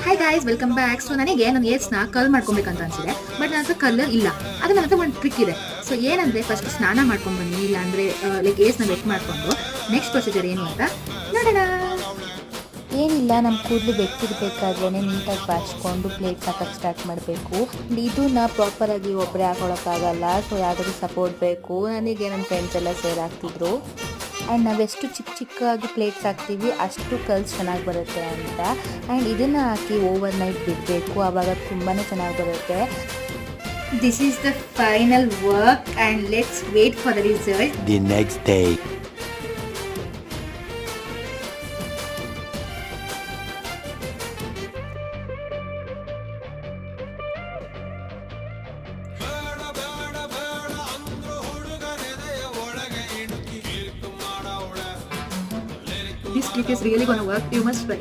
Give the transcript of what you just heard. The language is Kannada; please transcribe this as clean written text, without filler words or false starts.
Hi guys, welcome back. So ನನಗೆ ನನ್ನ ಏರ್ಸ್ನ ಕರ್ಲ್ ಮಾಡ್ಕೊಬೇಕಂತ ಅನ್ಸಿದೆ, ಬಟ್ ನನ್ನ ಹತ್ರ ಕರ್ಲ್ ಇಲ್ಲ. ಅದು ನನ್ನ ಹತ್ರ ಒಂದು ಟ್ರಿಕ್ ಇದೆ. ಸೊ ಏನಂದ್ರೆ, ಫಸ್ಟ್ ಸ್ನಾನ ಮಾಡ್ಕೊಂಡು ಬನ್ನಿ, ಇಲ್ಲ ಅಂದ್ರೆ ಲೈಕ್ ಏರ್ಸ್ನ ವೆಟ್ ಮಾಡಿಕೊಂಡು ನೆಕ್ಸ್ಟ್ ಪ್ರೊಸೀಜರ್ ಏನು ಅಂತ ನೋಡೋಣ. ಏನಿಲ್ಲ, ನಮ್ಮ ಕೂದಲು ಬೆಕ್ಕಿರಬೇಕಾದ್ರೇ ನೀಟಾಗಿ ಬಾಚಿಕೊಂಡು ಪ್ಲೇಟ್ಸ್ ಹಾಕೋಕ್ಕೆ ಸ್ಟಾರ್ಟ್ ಮಾಡಬೇಕು. ಇದನ್ನ ಪ್ರಾಪರಾಗಿ ಒಬ್ಬರೇ ಹಾಕೊಳ್ಳೋಕ್ಕಾಗಲ್ಲ, ಸೊ ಯಾವ್ದಾದ್ರು ಸಪೋರ್ಟ್ ಬೇಕು. ನನಗೆ ನನ್ನ ಫ್ರೆಂಡ್ಸ್ ಎಲ್ಲ ಸೇರ್ ಹಾಕ್ತಿದ್ರು. ಆ್ಯಂಡ್ ನಾವೆಷ್ಟು ಚಿಕ್ಕ ಚಿಕ್ಕಾಗಿ ಪ್ಲೇಟ್ಸ್ ಹಾಕ್ತೀವಿ ಅಷ್ಟು ಕಲ್ಸ್ ಚೆನ್ನಾಗಿ ಬರುತ್ತೆ ಅಂತ. ಆ್ಯಂಡ್ ಇದನ್ನು ಹಾಕಿ ಓವರ್ ನೈಟ್ ಬಿಡಬೇಕು, ಆವಾಗ ತುಂಬಾ ಚೆನ್ನಾಗಿ ಬರುತ್ತೆ. This is the final work and let's wait for the result. The next day. This trick is really gonna work. You must try.